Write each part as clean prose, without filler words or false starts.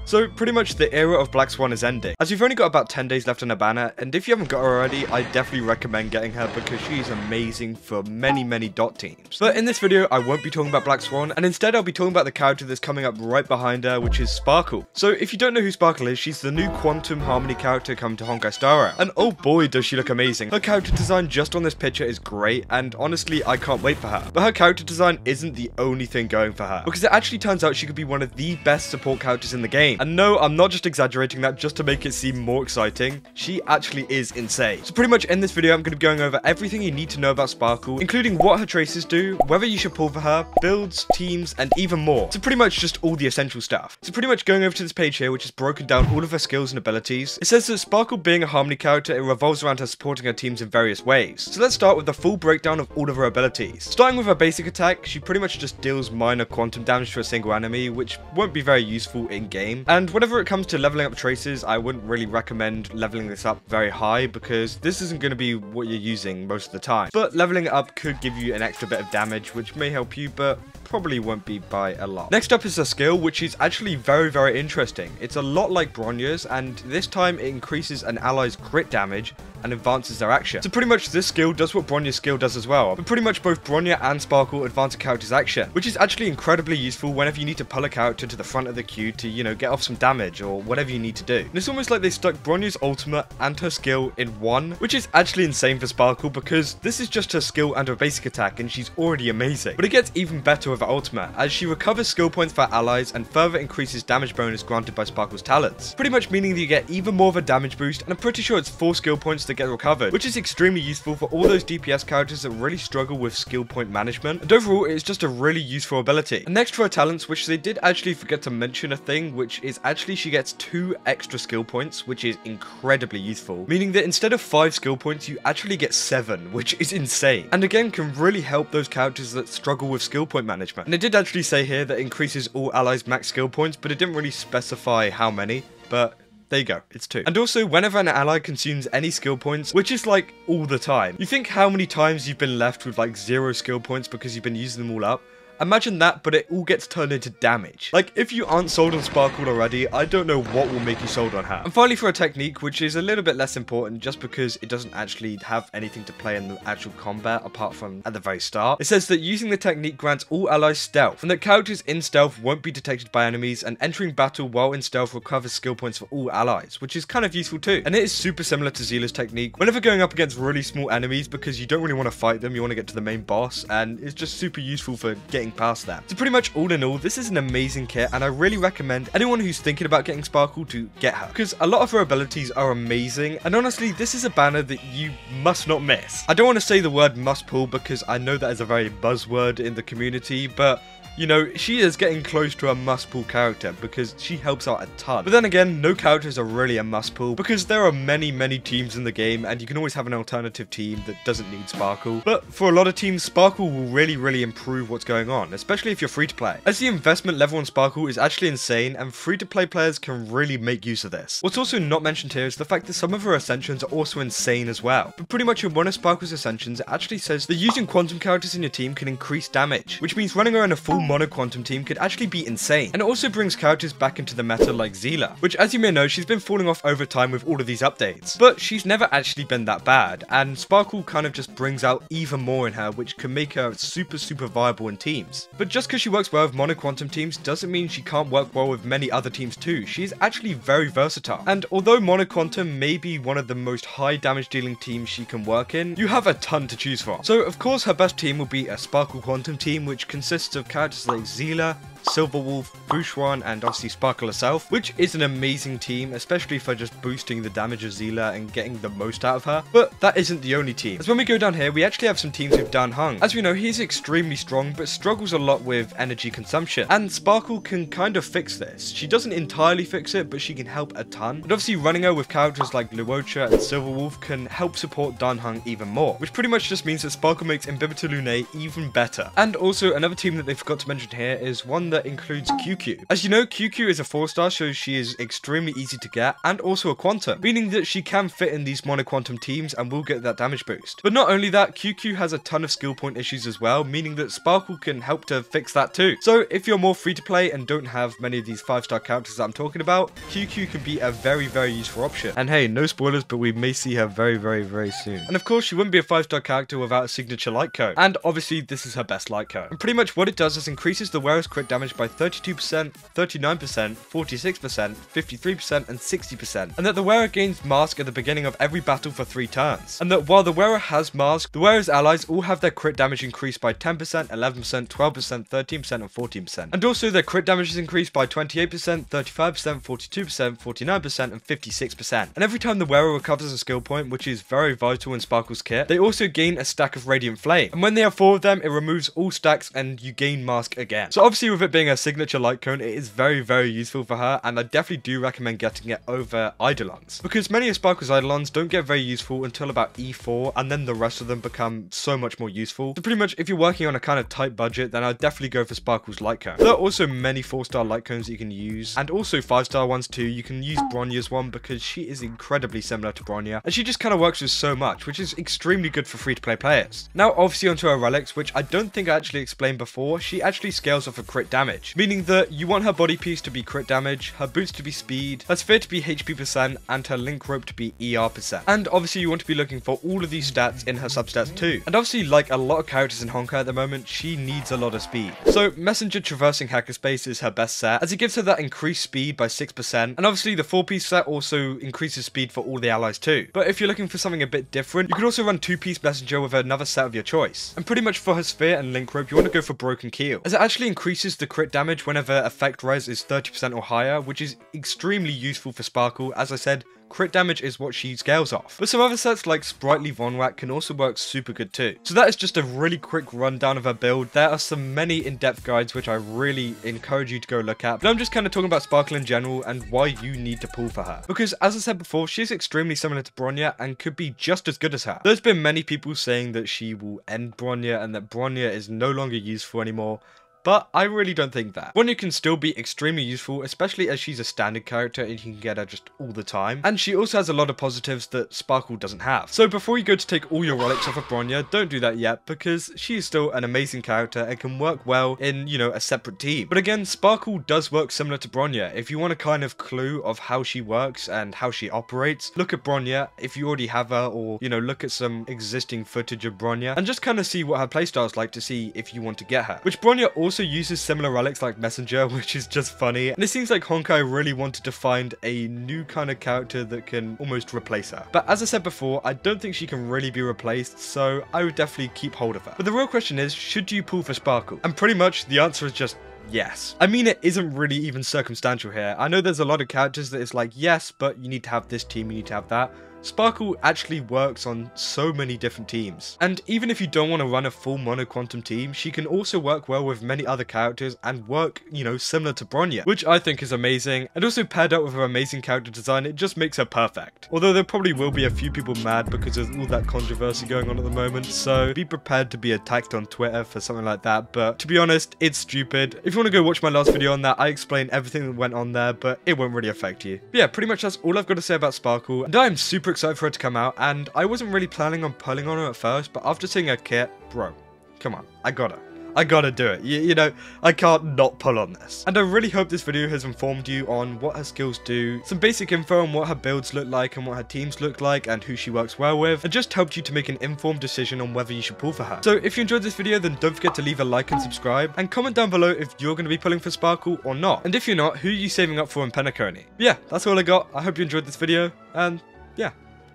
So pretty much the era of Black Swan is ending, as we've only got about 10 days left on her banner, and if you haven't got her already, I definitely recommend getting her because she's amazing for many dot teams. But in this video, I won't be talking about Black Swan, and instead I'll be talking about the character that's coming up right behind her, which is Sparkle. So if you don't know who Sparkle is, she's the new Quantum Harmony character coming to Honkai Star Rail, and oh boy does she look amazing. Her character design just on this picture is great, and honestly I can't wait for her. But her character design isn't the only thing going for her, because it actually turns out she could be one of the best support characters in the game. And no, I'm not just exaggerating that just to make it seem more exciting. She actually is insane. So pretty much in this video I'm going to be going over everything you need to know about Sparkle, including what her traces do, whether you should pull for her, builds, teams, and even more. So pretty much just all the essential stuff. So pretty much going over to this page here, which has broken down all of her skills and abilities. It says that Sparkle being a Harmony character, it revolves around her supporting her teams in various ways. So let's start with the full breakdown of all of her abilities. Starting with her basic attack, she pretty much just deals minor quantum damage to a single enemy, which won't be very useful in game. And whenever it comes to leveling up traces, I wouldn't really recommend leveling this up very high because this isn't going to be what you're using most of the time. But leveling it up could give you an extra bit of damage, which may help you, but probably won't be by a lot. Next up is her skill, which is actually very interesting. It's a lot like Bronya's, and this time it increases an ally's crit damage and advances their action. So pretty much this skill does what Bronya's skill does as well, but pretty much both Bronya and Sparkle advance a character's action, which is actually incredibly useful whenever you need to pull a character to the front of the queue to, you know, get off some damage or whatever you need to do. And it's almost like they stuck Bronya's ultimate and her skill in one, which is actually insane for Sparkle because this is just her skill and her basic attack and she's already amazing. But it gets even better with her ultimate, as she recovers skill points for allies and further increases damage bonus granted by Sparkle's talents. Pretty much meaning that you get even more of a damage boost, and I'm pretty sure it's 4 skill points that get recovered, which is extremely useful for all those DPS characters that really struggle with skill point management, and overall it's just a really useful ability. And next for her talents, which they did actually forget to mention a thing, which is actually she gets 2 extra skill points, which is incredibly useful, meaning that instead of 5 skill points you actually get 7, which is insane, and again can really help those characters that struggle with skill point management. And it did actually say here that it increases all allies max skill points, but it didn't really specify how many, but there you go, it's 2. And also, whenever an ally consumes any skill points, which is like all the time, you think how many times you've been left with like 0 skill points because you've been using them all up? Imagine that, but it all gets turned into damage. Like, if you aren't sold on Sparkle already, I don't know what will make you sold on her. And finally for a technique, which is a little bit less important just because it doesn't actually have anything to play in the actual combat apart from at the very start. It says that using the technique grants all allies stealth, and that characters in stealth won't be detected by enemies, and entering battle while in stealth recovers skill points for all allies, which is kind of useful too. And it is super similar to Zila's technique whenever going up against really small enemies because you don't really want to fight them, you want to get to the main boss, and it's just super useful for getting past that. So pretty much all in all, this is an amazing kit, and I really recommend anyone who's thinking about getting Sparkle to get her, because a lot of her abilities are amazing, and honestly this is a banner that you must not miss. I don't want to say the word must pull because I know that is a very buzzword in the community, but you know, she is getting close to a must-pull character because she helps out a ton. But then again, no characters are really a must-pull because there are many teams in the game and you can always have an alternative team that doesn't need Sparkle. But for a lot of teams, Sparkle will really improve what's going on, especially if you're free-to-play, as the investment level on Sparkle is actually insane and free-to-play players can really make use of this. What's also not mentioned here is the fact that some of her ascensions are also insane as well. But pretty much in one of Sparkle's ascensions, it actually says that using quantum characters in your team can increase damage, which means running her in a full mono quantum team could actually be insane. And it also brings characters back into the meta like Zila, which as you may know, she's been falling off over time with all of these updates, but she's never actually been that bad, and Sparkle kind of just brings out even more in her, which can make her super viable in teams. But just because she works well with mono quantum teams doesn't mean she can't work well with many other teams too. She's actually very versatile, and although mono quantum may be one of the most high damage dealing teams she can work in, you have a ton to choose from. So of course her best team will be a Sparkle quantum team, which consists of characters like Zila, Silverwolf, Bushwan, and obviously Sparkle herself, which is an amazing team, especially for just boosting the damage of Zila and getting the most out of her. But that isn't the only team, as when we go down here, we actually have some teams with Dan Heng. As we know, he's extremely strong, but struggles a lot with energy consumption, and Sparkle can kind of fix this. She doesn't entirely fix it, but she can help a ton. And obviously running her with characters like Luocha and Silverwolf can help support Dan Heng even more, which pretty much just means that Sparkle makes Imbibita Lune even better. And also another team that they forgot to mention here is one that includes QQ. As you know, QQ is a 4-star, so she is extremely easy to get, and also a quantum, meaning that she can fit in these mono quantum teams and will get that damage boost. But not only that, QQ has a ton of skill point issues as well, meaning that Sparkle can help to fix that too. So if you're more free to play and don't have many of these 5-star characters that I'm talking about, QQ can be a very, very useful option. And hey, no spoilers, but we may see her very, very, very soon. And of course, she wouldn't be a 5-star character without a signature light cone. And obviously, this is her best light cone. And pretty much what it does is increases the wearer's crit damage by 32%, 39%, 46%, 53%, and 60%. And that the wearer gains mask at the beginning of every battle for 3 turns. And that while the wearer has mask, the wearer's allies all have their crit damage increased by 10%, 11%, 12%, 13%, and 14%. And also their crit damage is increased by 28%, 35%, 42%, 49%, and 56%. And every time the wearer recovers a skill point, which is very vital in Sparkle's kit, they also gain a stack of Radiant Flame. And when they have 4 of them, it removes all stacks and you gain mask again. So obviously with it being a signature light cone, it is very, very useful for her, and I definitely do recommend getting it over Eidolons. Because many of Sparkle's Eidolons don't get very useful until about E4, and then the rest of them become so much more useful. So pretty much if you're working on a kind of tight budget, then I'd definitely go for Sparkle's light cone. There are also many 4-star light cones that you can use, and also 5-star ones too. You can use Bronya's one because she is incredibly similar to Bronya, and she just kind of works with so much, which is extremely good for free-to-play players. Now obviously onto her relics, which I don't think I actually explained before. She actually scales off of crit damage, meaning that you want her body piece to be crit damage, her boots to be speed, her sphere to be HP percent, and her link rope to be ER percent. And obviously you want to be looking for all of these stats in her substats too. And obviously, like a lot of characters in Honkai at the moment, she needs a lot of speed. So Messenger Traversing Hackerspace is her best set, as it gives her that increased speed by 6%, and obviously the 4-piece set also increases speed for all the allies too. But if you're looking for something a bit different, you could also run 2-piece Messenger with another set of your choice. And pretty much for her sphere and link rope, you want to go for Broken Keel, as it actually increases the crit damage whenever effect res is 30% or higher, which is extremely useful for Sparkle. As I said, crit damage is what she scales off. But some other sets like Sprightly Von Whack can also work super good too. So that is just a really quick rundown of her build. There are some many in-depth guides which I really encourage you to go look at. But I'm just kind of talking about Sparkle in general and why you need to pull for her. Because as I said before, she's extremely similar to Bronya and could be just as good as her. There's been many people saying that she will end Bronya and that Bronya is no longer useful anymore. But I really don't think that. Bronya can still be extremely useful, especially as she's a standard character and you can get her just all the time. And she also has a lot of positives that Sparkle doesn't have. So before you go to take all your relics off of Bronya, don't do that yet, because she is still an amazing character and can work well in, you know, a separate team. But again, Sparkle does work similar to Bronya. If you want a kind of clue of how she works and how she operates, look at Bronya if you already have her, or, you know, look at some existing footage of Bronya and just kind of see what her playstyle is like to see if you want to get her. Which Bronya also uses similar relics like Messenger, which is just funny, and it seems like Honkai really wanted to find a new kind of character that can almost replace her. But as I said before, I don't think she can really be replaced, so I would definitely keep hold of her. But the real question is, should you pull for Sparkle? And pretty much the answer is just yes. I mean, it isn't really even circumstantial here. I know there's a lot of characters that it's like, yes, but you need to have this team, you need to have that. Sparkle actually works on so many different teams. And even if you don't want to run a full mono quantum team, she can also work well with many other characters and work, you know, similar to Bronya, which I think is amazing. And also paired up with her amazing character design, it just makes her perfect. Although there probably will be a few people mad because there's all that controversy going on at the moment, so be prepared to be attacked on Twitter for something like that. But to be honest, it's stupid. If you want to go watch my last video on that, I explain everything that went on there, but it won't really affect you. But yeah, pretty much that's all I've got to say about Sparkle, and I'm super excited for her to come out, and I wasn't really planning on pulling on her at first, but after seeing her kit, bro, come on, I gotta do it. You know, I can't not pull on this. And I really hope this video has informed you on what her skills do, some basic info on what her builds look like and what her teams look like and who she works well with, and just helped you to make an informed decision on whether you should pull for her. So if you enjoyed this video, then don't forget to leave a like and subscribe, and comment down below if you're going to be pulling for Sparkle or not. And if you're not, who are you saving up for in Penacony? Yeah, that's all I got. I hope you enjoyed this video, and yeah,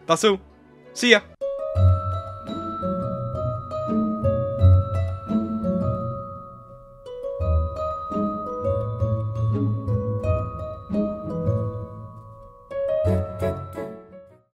that's all. See ya!